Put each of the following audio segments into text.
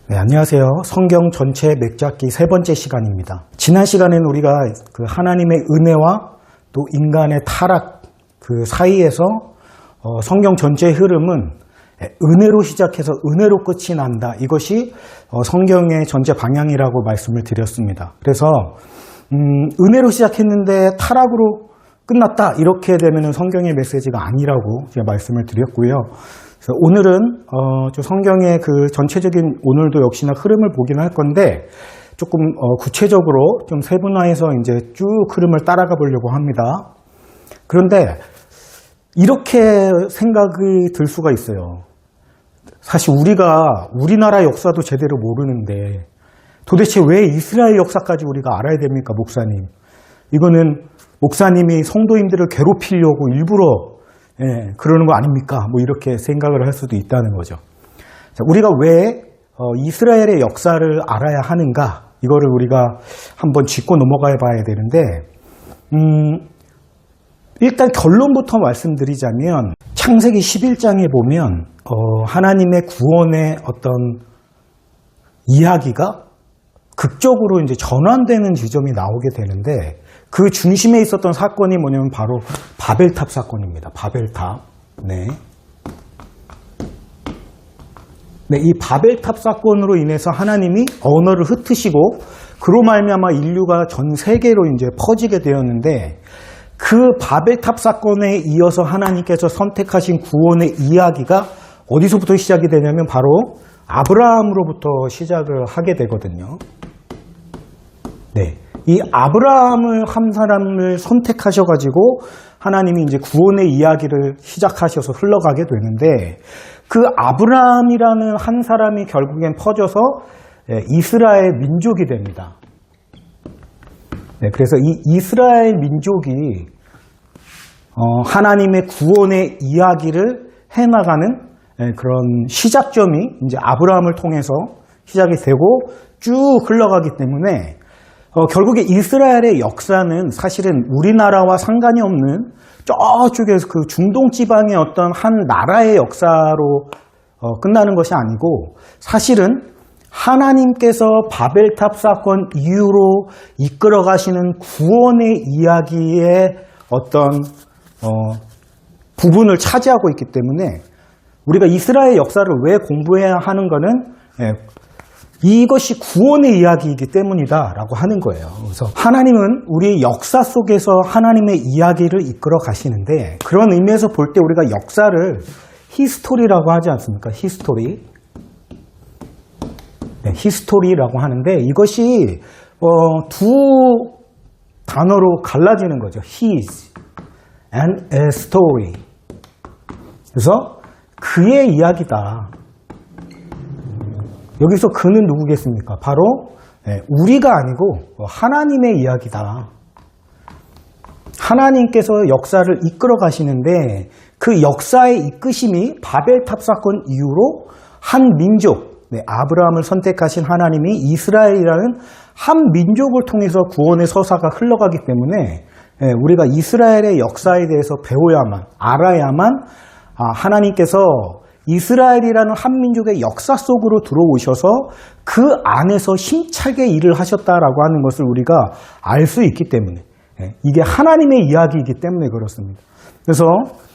네, 안녕하세요. 성경 전체 맥잡기 세 번째 시간입니다. 지난 시간에는 우리가 그 하나님의 은혜와 또 인간의 타락 그 사이에서 성경 전체의 흐름은 은혜로 시작해서 은혜로 끝이 난다. 이것이 성경의 전체 방향이라고 말씀을 드렸습니다. 그래서 은혜로 시작했는데 타락으로 끝났다. 이렇게 되면 성경의 메시지가 아니라고 제가 말씀을 드렸고요. 그래서 오늘은 성경의 그 전체적인 오늘도 역시나 흐름을 보긴 할 건데 조금 구체적으로 좀 세분화해서 이제 쭉 흐름을 따라가 보려고 합니다. 그런데 이렇게 생각이 들 수가 있어요. 사실 우리가 우리나라 역사도 제대로 모르는데 도대체 왜 이스라엘 역사까지 우리가 알아야 됩니까, 목사님? 이거는 목사님이 성도님들을 괴롭히려고 일부러 그러는 거 아닙니까? 뭐 이렇게 생각을 할 수도 있다는 거죠. 자, 우리가 왜 이스라엘의 역사를 알아야 하는가? 이거를 우리가 한번 짚고 넘어가 봐야 되는데 일단 결론부터 말씀드리자면 창세기 11장에 보면 하나님의 구원의 어떤 이야기가 극적으로 이제 전환되는 지점이 나오게 되는데 그 중심에 있었던 사건이 뭐냐면 바로 바벨탑 사건입니다. 바벨탑. 네, 이 바벨탑 사건으로 인해서 하나님이 언어를 흩으시고 그로 말미암아 인류가 전 세계로 이제 퍼지게 되었는데 그 바벨탑 사건에 이어서 하나님께서 선택하신 구원의 이야기가 어디서부터 시작이 되냐면 바로 아브라함으로부터 시작을 하게 되거든요. 네, 이 아브라함을 한 사람을 선택하셔가지고 하나님이 이제 구원의 이야기를 시작하셔서 흘러가게 되는데 그 아브라함이라는 한 사람이 결국엔 퍼져서 이스라엘 민족이 됩니다. 네, 그래서 이 이스라엘 민족이 하나님의 구원의 이야기를 해나가는 그런 시작점이 이제 아브라함을 통해서 시작이 되고 쭉 흘러가기 때문에 결국에 이스라엘의 역사는 사실은 우리나라와 상관이 없는 저쪽에서 그 중동 지방의 어떤 한 나라의 역사로 끝나는 것이 아니고 사실은 하나님께서 바벨탑 사건 이후로 이끌어 가시는 구원의 이야기의 어떤 부분을 차지하고 있기 때문에 우리가 이스라엘 역사를 왜 공부해야 하는 거는 이것이 구원의 이야기이기 때문이다라고 하는 거예요. 그래서 하나님은 우리의 역사 속에서 하나님의 이야기를 이끌어 가시는데 그런 의미에서 볼 때 우리가 역사를 히스토리라고 하지 않습니까? 히스토리. 네, 히스토리라고 하는데 이것이 두 단어로 갈라지는 거죠. His and a story. 그래서 그의 이야기다. 여기서 그는 누구겠습니까? 바로 우리가 아니고 하나님의 이야기다. 하나님께서 역사를 이끌어 가시는데 그 역사의 이끄심이 바벨탑 사건 이후로 한 민족, 아브라함을 선택하신 하나님이 이스라엘이라는 한 민족을 통해서 구원의 서사가 흘러가기 때문에 우리가 이스라엘의 역사에 대해서 배워야만, 알아야만 하나님께서 이스라엘이라는 한 민족의 역사 속으로 들어오셔서 그 안에서 힘차게 일을 하셨다라고 하는 것을 우리가 알 수 있기 때문에 이게 하나님의 이야기이기 때문에 그렇습니다. 그래서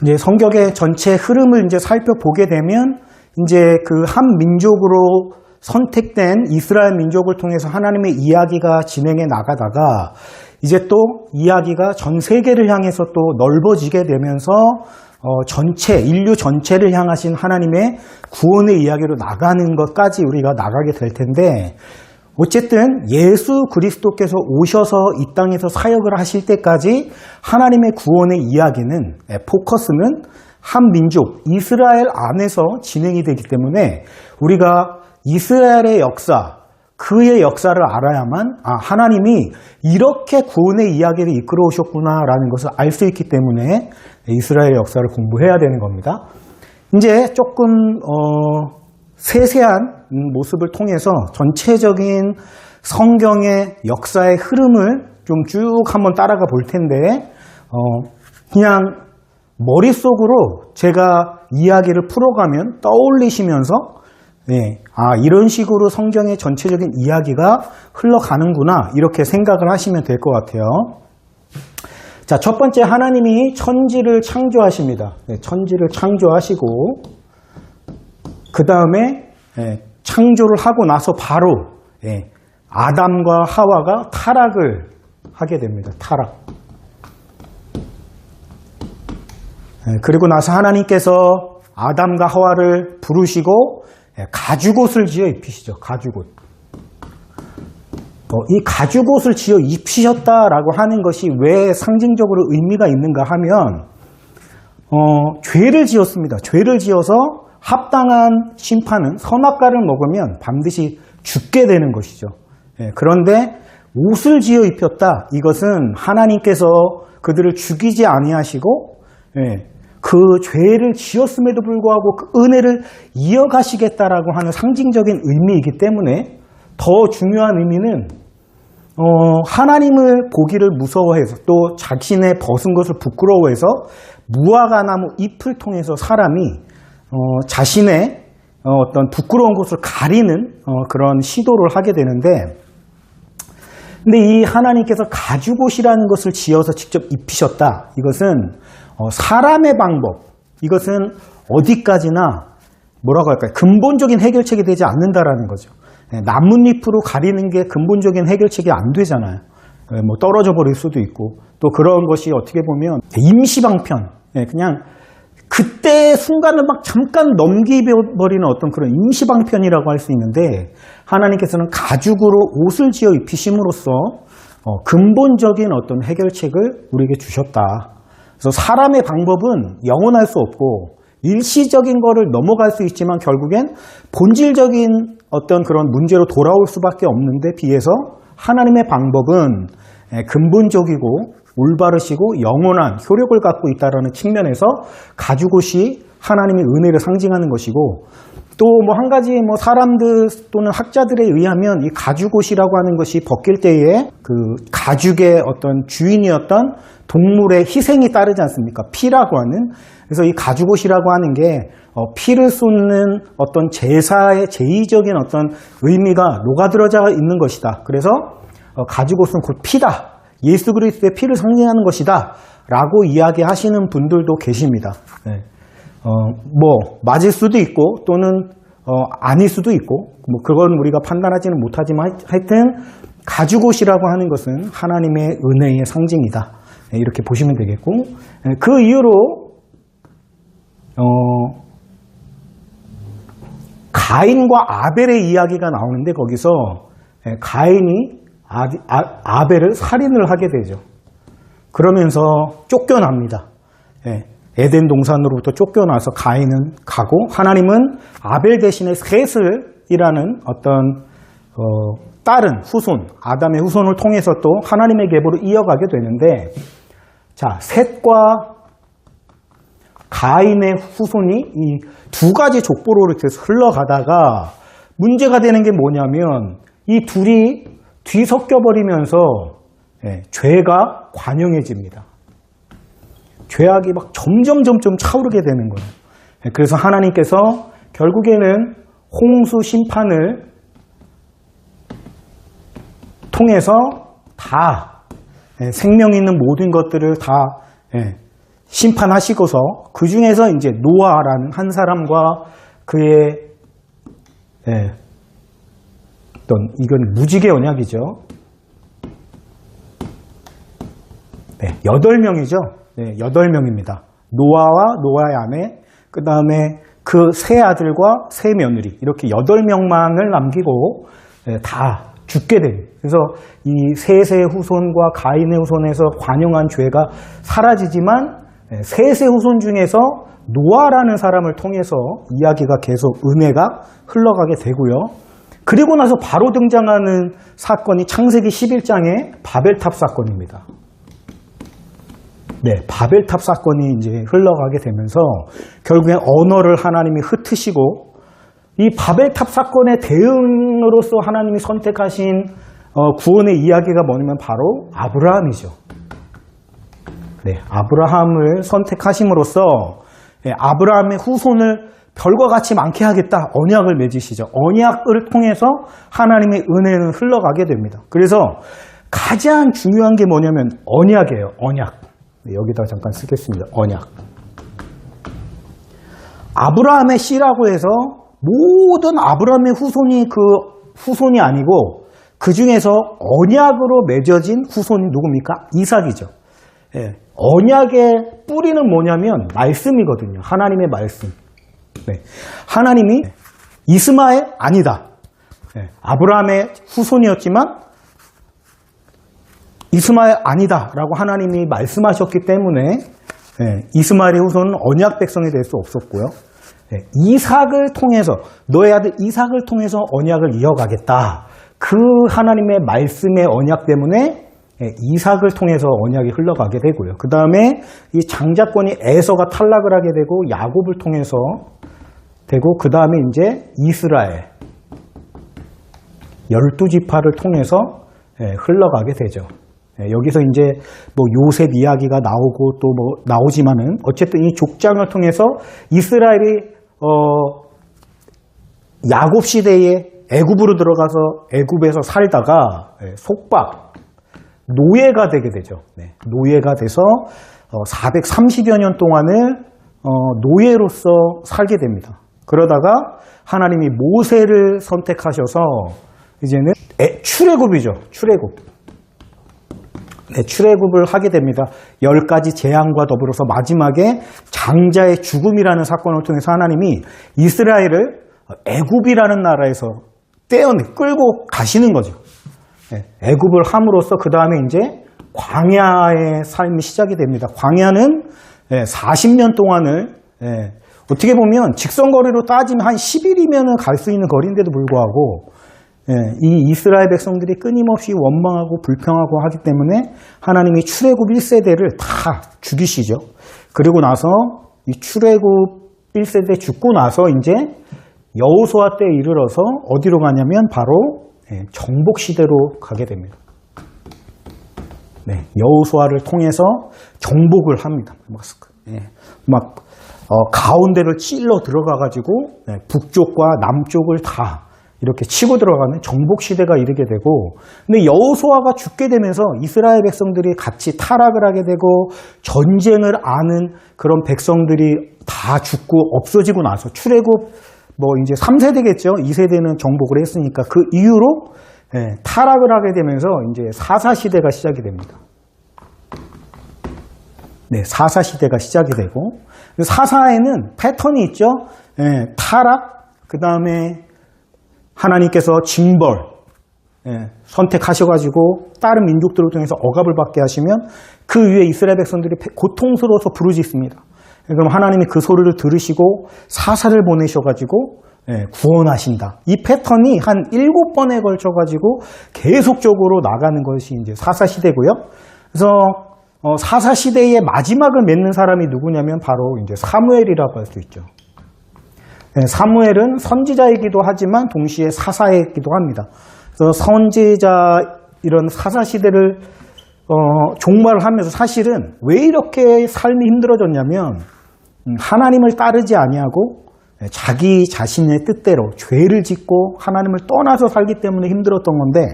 이제 성경의 전체 흐름을 이제 살펴보게 되면 이제 그 한 민족으로 선택된 이스라엘 민족을 통해서 하나님의 이야기가 진행해 나가다가 이제 또 이야기가 전 세계를 향해서 또 넓어지게 되면서 인류 전체를 향하신 하나님의 구원의 이야기로 나가는 것까지 우리가 나가게 될 텐데 어쨌든 예수 그리스도께서 오셔서 이 땅에서 사역을 하실 때까지 하나님의 구원의 이야기는 포커스는 한 민족, 이스라엘 안에서 진행이 되기 때문에 우리가 이스라엘의 역사, 그의 역사를 알아야만 하나님이 이렇게 구원의 이야기를 이끌어 오셨구나라는 것을 알 수 있기 때문에 이스라엘 역사를 공부해야 되는 겁니다. 이제 조금 세세한 모습을 통해서 전체적인 성경의 역사의 흐름을 좀 쭉 한번 따라가 볼 텐데 그냥 머릿속으로 제가 이야기를 풀어가면 떠올리시면서 네, 이런 식으로 성경의 전체적인 이야기가 흘러가는구나 이렇게 생각을 하시면 될 것 같아요. 자, 첫 번째 하나님이 천지를 창조하십니다. 네, 천지를 창조하시고 그 다음에 창조를 하고 나서 바로 아담과 하와가 타락을 하게 됩니다. 타락. 그리고 나서 하나님께서 아담과 하와를 부르시고 가죽옷을 지어 입히시죠. 가죽옷. 이 가죽옷을 지어 입히셨다라고 하는 것이 왜 상징적으로 의미가 있는가 하면 죄를 지었습니다. 죄를 지어서 합당한 심판은 선악과를 먹으면 반드시 죽게 되는 것이죠. 그런데 옷을 지어 입혔다. 이것은 하나님께서 그들을 죽이지 아니하시고 그 죄를 지었음에도 불구하고 그 은혜를 이어가시겠다라고 하는 상징적인 의미이기 때문에 더 중요한 의미는 하나님을 보기를 무서워해서 또 자신의 벗은 것을 부끄러워해서 무화과나무 잎을 통해서 사람이 자신의 어떤 부끄러운 것을 가리는 그런 시도를 하게 되는데, 근데 이 하나님께서 가죽옷이라는 것을 지어서 직접 입히셨다. 이것은 사람의 방법, 이것은 어디까지나 뭐라고 할까요? 근본적인 해결책이 되지 않는다라는 거죠. 나뭇잎으로 가리는 게 근본적인 해결책이 안 되잖아요. 뭐 떨어져 버릴 수도 있고, 또 그런 것이 어떻게 보면 임시방편, 그냥 그때 순간을 막 잠깐 넘기버리는 어떤 그런 임시방편이라고 할 수 있는데, 하나님께서는 가죽으로 옷을 지어 입히심으로써 근본적인 어떤 해결책을 우리에게 주셨다. 그래서 사람의 방법은 영원할 수 없고 일시적인 거를 넘어갈 수 있지만 결국엔 본질적인 어떤 그런 문제로 돌아올 수밖에 없는데, 비해서 하나님의 방법은 근본적이고 올바르시고 영원한 효력을 갖고 있다는 측면에서 가죽옷이 하나님의 은혜를 상징하는 것이고, 또 뭐 한 가지 뭐 사람들 또는 학자들에 의하면 이 가죽옷이라고 하는 것이 벗길 때에 그 가죽의 어떤 주인이었던 동물의 희생이 따르지 않습니까? 피라고 하는. 그래서 이 가죽옷이라고 하는 게 피를 쏟는 어떤 제사의 제의적인 어떤 의미가 녹아들어져 있는 것이다. 그래서 가죽옷은 곧 피다. 예수 그리스도의 피를 상징하는 것이다. 라고 이야기하시는 분들도 계십니다. 네. 뭐 맞을 수도 있고 또는 아닐 수도 있고, 뭐 그건 우리가 판단하지는 못하지만 하여튼 가죽옷이라고 하는 것은 하나님의 은혜의 상징이다. 네, 이렇게 보시면 되겠고, 그 이후로 가인과 아벨의 이야기가 나오는데, 거기서 가인이 아벨을 살인을 하게 되죠. 그러면서 쫓겨납니다. 에덴 동산으로부터 쫓겨나서 가인은 가고, 하나님은 아벨 대신에 셋을이라는 어떤 다른 후손, 아담의 후손을 통해서 또 하나님의 계보로 이어가게 되는데, 자, 셋과 가인의 후손이 이 두 가지 족보로 이렇게 흘러가다가 문제가 되는 게 뭐냐면, 이 둘이 뒤섞여 버리면서 죄가 관영해집니다. 죄악이 막 점점 차오르게 되는 거예요. 그래서 하나님께서 결국에는 홍수 심판을 통해서 다 생명 있는 모든 것들을 다 심판하시고서, 그 중에서 이제 노아라는 한 사람과 그의 어떤, 이건 무지개 언약이죠. 8명이죠. 8명입니다. 노아와 노아의 아내, 그 다음에 그 세 아들과 세 며느리, 이렇게 8명만을 남기고 다 죽게 됩니다. 그래서 이 셋의 후손과 가인의 후손에서 관영한 죄가 사라지지만, 셋의 후손 중에서 노아라는 사람을 통해서 이야기가 계속 은혜가 흘러가게 되고요. 그리고 나서 바로 등장하는 사건이 창세기 11장의 바벨탑 사건입니다. 네, 바벨탑 사건이 이제 흘러가게 되면서 결국엔 언어를 하나님이 흩으시고, 이 바벨탑 사건의 대응으로서 하나님이 선택하신 구원의 이야기가 뭐냐면 바로 아브라함이죠. 네, 아브라함을 선택하심으로써 아브라함의 후손을 별과 같이 많게 하겠다. 언약을 맺으시죠. 언약을 통해서 하나님의 은혜는 흘러가게 됩니다. 그래서 가장 중요한 게 뭐냐면 언약이에요. 언약. 네, 여기다 잠깐 쓰겠습니다. 언약. 아브라함의 씨라고 해서 모든 아브라함의 후손이 그 후손이 아니고 그 중에서 언약으로 맺어진 후손이 누굽니까? 이삭이죠. 예, 언약의 뿌리는 뭐냐면 말씀이거든요. 하나님의 말씀. 네, 하나님이 이스마엘 아니다. 예, 아브라함의 후손이었지만 이스마엘 아니다 라고 하나님이 말씀하셨기 때문에 이스마엘의 후손은 언약 백성이 될 수 없었고요. 이삭을 통해서 너의 아들 이삭을 통해서 언약을 이어가겠다. 그 하나님의 말씀의 언약 때문에 이삭을 통해서 언약이 흘러가게 되고요. 그 다음에 이 장자권이 에서가 탈락을 하게 되고 야곱을 통해서 되고 그 다음에 이제 이스라엘 12지파를 통해서 흘러가게 되죠. 여기서 이제 뭐 요셉 이야기가 나오고 또 뭐 나오지만은 어쨌든 이 족장을 통해서 이스라엘이 야곱 시대에 애굽으로 들어가서 애굽에서 살다가 속박 노예가 되게 되죠. 노예가 돼서 430여 년 동안을 노예로서 살게 됩니다. 그러다가 하나님이 모세를 선택하셔서 이제는 출애굽이죠. 출애굽. 네, 출애굽을 하게 됩니다. 10가지 재앙과 더불어서 마지막에 장자의 죽음이라는 사건을 통해서 하나님이 이스라엘을 애굽이라는 나라에서 끌고 가시는 거죠. 네, 애굽을 함으로써 그 다음에 이제 광야의 삶이 시작이 됩니다. 광야는 40년 동안을 어떻게 보면 직선거리로 따지면 한 10일이면 갈 수 있는 거리인데도 불구하고 이 이스라엘 백성들이 끊임없이 원망하고 불평하고 하기 때문에 하나님이 출애굽 1세대를 다 죽이시죠. 그리고 나서 이 출애굽 1세대 죽고 나서 이제 여호수아 때에 이르러서 어디로 가냐면 바로 정복 시대로 가게 됩니다. 여호수아를 통해서 정복을 합니다. 가운데를 찔러 들어가 가지고 북쪽과 남쪽을 다 이렇게 치고 들어가는 정복 시대가 이르게 되고, 근데 여호수아가 죽게 되면서 이스라엘 백성들이 같이 타락을 하게 되고 전쟁을 아는 그런 백성들이 다 죽고 없어지고 나서 출애굽 뭐 이제 3세대겠죠. 2세대는 정복을 했으니까 그 이후로 타락을 하게 되면서 이제 사사 시대가 시작이 됩니다. 사사 시대가 시작이 되고, 사사에는 패턴이 있죠. 타락, 그 다음에 하나님께서 징벌 선택하셔가지고 다른 민족들을 통해서 억압을 받게 하시면 그 위에 이스라엘 백성들이 고통스러워서 부르짖습니다. 그럼 하나님이 그 소리를 들으시고 사사를 보내셔가지고 구원하신다. 이 패턴이 한 7번에 걸쳐가지고 계속적으로 나가는 것이 이제 사사 시대고요. 그래서 사사 시대의 마지막을 맺는 사람이 누구냐면 바로 이제 사무엘이라고 할 수 있죠. 사무엘은 선지자이기도 하지만 동시에 사사이기도 합니다. 그래서 선지자 이런 사사 시대를 종말을 하면서 사실은 왜 이렇게 삶이 힘들어졌냐면 하나님을 따르지 아니하고 자기 자신의 뜻대로 죄를 짓고 하나님을 떠나서 살기 때문에 힘들었던 건데,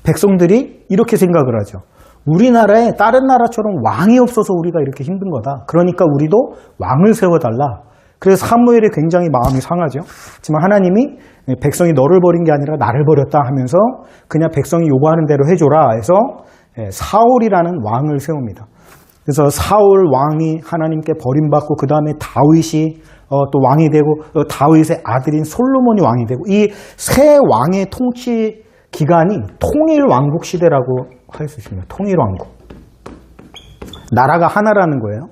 백성들이 이렇게 생각을 하죠. 우리나라에 다른 나라처럼 왕이 없어서 우리가 이렇게 힘든 거다. 그러니까 우리도 왕을 세워달라. 그래서 사무엘이 굉장히 마음이 상하죠. 하지만 하나님이 백성이 너를 버린 게 아니라 나를 버렸다 하면서 그냥 백성이 요구하는 대로 해줘라 해서 사울이라는 왕을 세웁니다. 그래서 사울 왕이 하나님께 버림받고 그 다음에 다윗이 또 왕이 되고 다윗의 아들인 솔로몬이 왕이 되고, 이 세 왕의 통치 기간이 통일왕국 시대라고 할 수 있습니다. 통일왕국. 나라가 하나라는 거예요.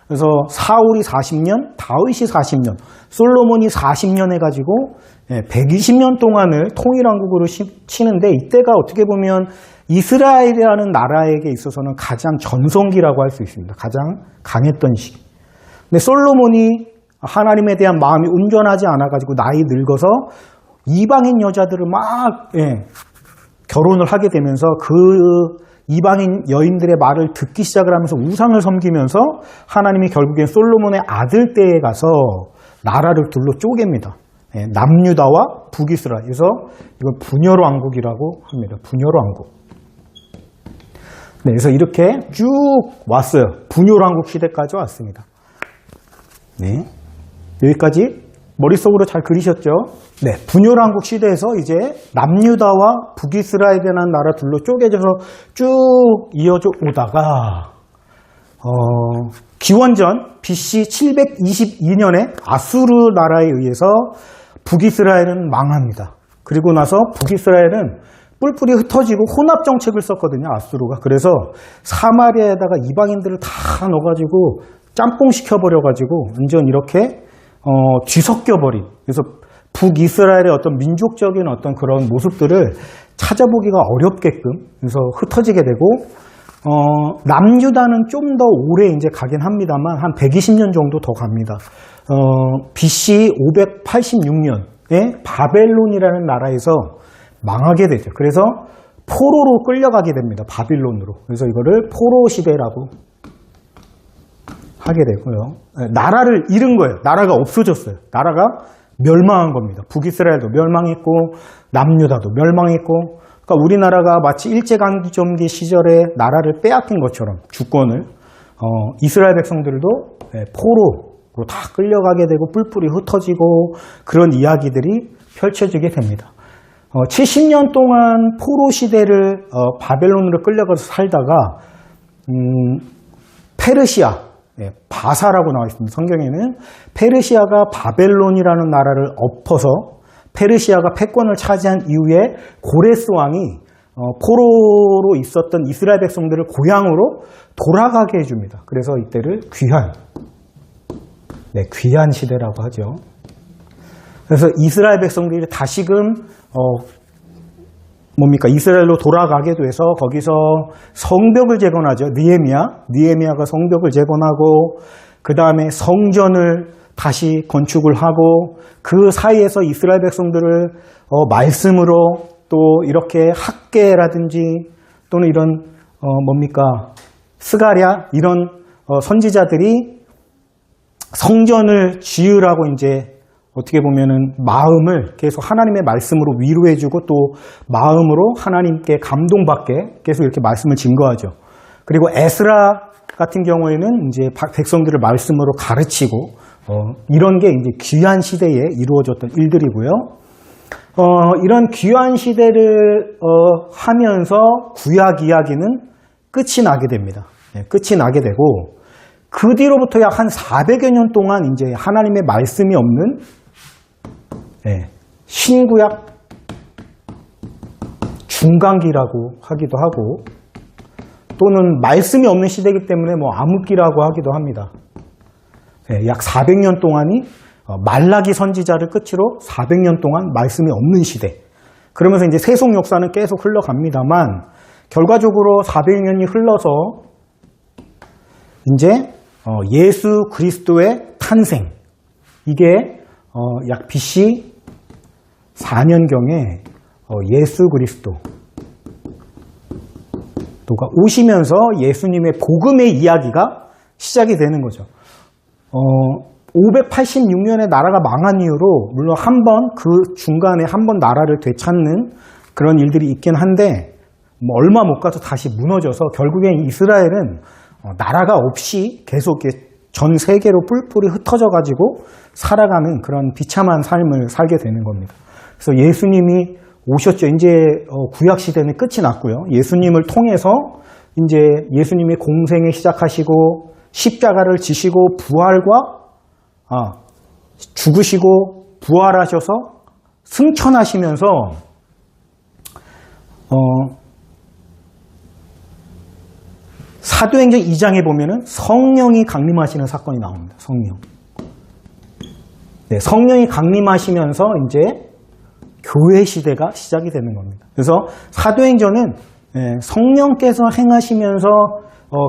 그래서 사울이 40년, 다윗이 40년, 솔로몬이 40년 해가지고 120년 동안을 통일왕국으로 치는데, 이때가 어떻게 보면 이스라엘이라는 나라에게 있어서는 가장 전성기라고 할 수 있습니다. 가장 강했던 시기. 근데 솔로몬이 하나님에 대한 마음이 온전하지 않아가지고 나이 늙어서 이방인 여자들을 막 결혼을 하게 되면서 그 이방인 여인들의 말을 듣기 시작을 하면서 우상을 섬기면서 하나님이 결국엔 솔로몬의 아들 때에 가서 나라를 둘러 쪼갭니다. 예, 남유다와 북이스라엘. 그래서 이걸 분열왕국이라고 합니다. 분열왕국. 네, 그래서 이렇게 쭉 왔어요. 분열왕국 시대까지 왔습니다. 네, 여기까지 머릿속으로 잘 그리셨죠? 네, 분열왕국 시대에서 이제 남유다와 북이스라엘이라는 나라 둘로 쪼개져서 쭉 이어져 오다가 기원전 BC 722년에 아수르 나라에 의해서 북이스라엘은 망합니다. 그리고 나서 북이스라엘은 뿔뿔이 흩어지고 혼합 정책을 썼거든요, 아수르가. 그래서 사마리아에다가 이방인들을 다 넣어가지고 짬뽕 시켜버려가지고 완전 이렇게 뒤섞여버린. 그래서 북이스라엘의 어떤 민족적인 어떤 그런 모습들을 찾아보기가 어렵게끔 그래서 흩어지게 되고 남유다는 좀 더 오래 이제 가긴 합니다만 한 120년 정도 더 갑니다. BC 586년에 바벨론이라는 나라에서 망하게 되죠. 그래서 포로로 끌려가게 됩니다. 바빌론으로. 그래서 이거를 포로 시대라고 하게 되고요. 나라를 잃은 거예요. 나라가 없어졌어요. 나라가 멸망한 겁니다. 북이스라엘도 멸망했고 남유다도 멸망했고, 그러니까 우리나라가 마치 일제강점기 시절에 나라를 빼앗긴 것처럼 주권을 이스라엘 백성들도 포로로 다 끌려가게 되고 뿔뿔이 흩어지고 그런 이야기들이 펼쳐지게 됩니다. 70년 동안 포로 시대를 바벨론으로 끌려가서 살다가 페르시아, 바사라고 나와 있습니다. 성경에는 페르시아가 바벨론이라는 나라를 엎어서 페르시아가 패권을 차지한 이후에 고레스 왕이 포로로 있었던 이스라엘 백성들을 고향으로 돌아가게 해줍니다. 그래서 이때를 귀한 시대라고 하죠. 그래서 이스라엘 백성들이 다시금 이스라엘로 돌아가게 돼서 거기서 성벽을 재건하죠. 느헤미야가 성벽을 재건하고 그 다음에 성전을 다시 건축을 하고 그 사이에서 이스라엘 백성들을 말씀으로 또 이렇게 학계라든지 또는 이런 스가랴 이런 선지자들이 성전을 지으라고 이제 어떻게 보면은 마음을 계속 하나님의 말씀으로 위로해주고 또 마음으로 하나님께 감동받게 계속 이렇게 말씀을 증거하죠. 그리고 에스라 같은 경우에는 이제 백성들을 말씀으로 가르치고 이런 게 이제 귀한 시대에 이루어졌던 일들이고요. 이런 귀한 시대를 하면서 구약 이야기는 끝이 나게 됩니다. 끝이 나게 되고 그 뒤로부터 약 한 400여 년 동안 이제 하나님의 말씀이 없는 신구약 중간기라고 하기도 하고 또는 말씀이 없는 시대이기 때문에 암흑기라고 하기도 합니다. 약 400년 동안이 말라기 선지자를 끝으로 400년 동안 말씀이 없는 시대. 그러면서 이제 세속 역사는 계속 흘러갑니다만 결과적으로 400년이 흘러서 이제 예수 그리스도의 탄생. 이게 약 BC 4년경에 예수 그리스도가 오시면서 예수님의 복음의 이야기가 시작이 되는 거죠. 586년에 나라가 망한 이후로 물론 그 중간에 한 번 나라를 되찾는 그런 일들이 있긴 한데 얼마 못 가서 다시 무너져서 결국엔 이스라엘은 나라가 없이 계속 전 세계로 뿔뿔이 흩어져 가지고 살아가는 그런 비참한 삶을 살게 되는 겁니다. 그래서 예수님이 오셨죠. 이제 구약 시대는 끝이 났고요. 예수님을 통해서 이제 예수님이 공생을 시작하시고 십자가를 지시고 죽으시고 부활하셔서 승천하시면서 사도행전 2장에 보면은 성령이 강림하시는 사건이 나옵니다. 성령이 강림하시면서 이제 교회 시대가 시작이 되는 겁니다. 그래서 사도행전은 성령께서 행하시면서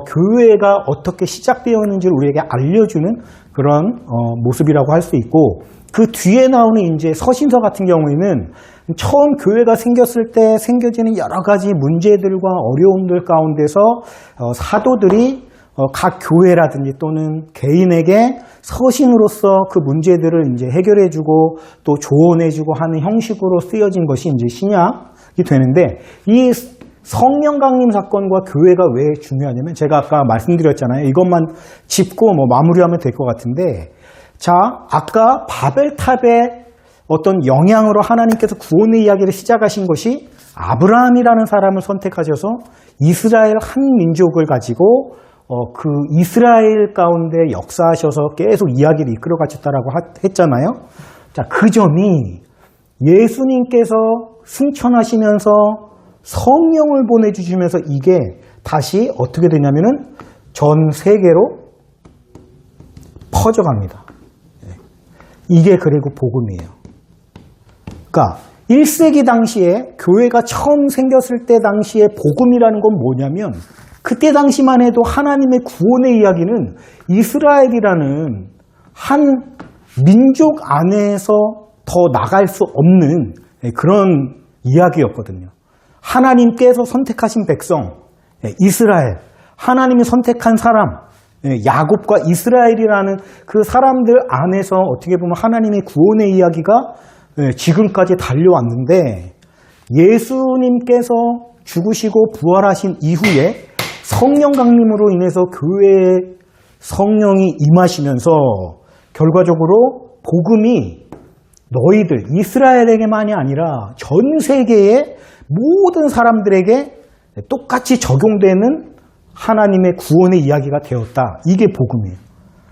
교회가 어떻게 시작되었는지를 우리에게 알려주는 그런 모습이라고 할 수 있고, 그 뒤에 나오는 이제 서신서 같은 경우에는 처음 교회가 생겼을 때 생겨지는 여러 가지 문제들과 어려움들 가운데서 사도들이 각 교회라든지 또는 개인에게 서신으로서 그 문제들을 이제 해결해주고 또 조언해주고 하는 형식으로 쓰여진 것이 이제 신약이 되는데, 이 성령 강림 사건과 교회가 왜 중요하냐면, 제가 아까 말씀드렸잖아요. 이것만 짚고 뭐 마무리하면 될 것 같은데, 자, 아까 바벨탑의 어떤 영향으로 하나님께서 구원의 이야기를 시작하신 것이 아브라함이라는 사람을 선택하셔서 이스라엘 한 민족을 가지고 그 이스라엘 가운데 역사하셔서 계속 이야기를 이끌어 가셨다라고 했잖아요. 자, 그 점이 예수님께서 승천하시면서 성령을 보내주시면서 이게 다시 어떻게 되냐면은 전 세계로 퍼져갑니다. 이게 그리고 복음이에요. 그러니까 1세기 당시에 교회가 처음 생겼을 때 당시에 복음이라는 건 뭐냐면, 그때 당시만 해도 하나님의 구원의 이야기는 이스라엘이라는 한 민족 안에서 더 나갈 수 없는 그런 이야기였거든요. 하나님께서 선택하신 백성, 이스라엘, 하나님이 선택한 사람, 야곱과 이스라엘이라는 그 사람들 안에서 어떻게 보면 하나님의 구원의 이야기가 지금까지 달려왔는데, 예수님께서 죽으시고 부활하신 이후에 성령 강림으로 인해서 교회에 성령이 임하시면서 결과적으로 복음이 너희들 이스라엘에게만이 아니라 전 세계의 모든 사람들에게 똑같이 적용되는 하나님의 구원의 이야기가 되었다. 이게 복음이에요.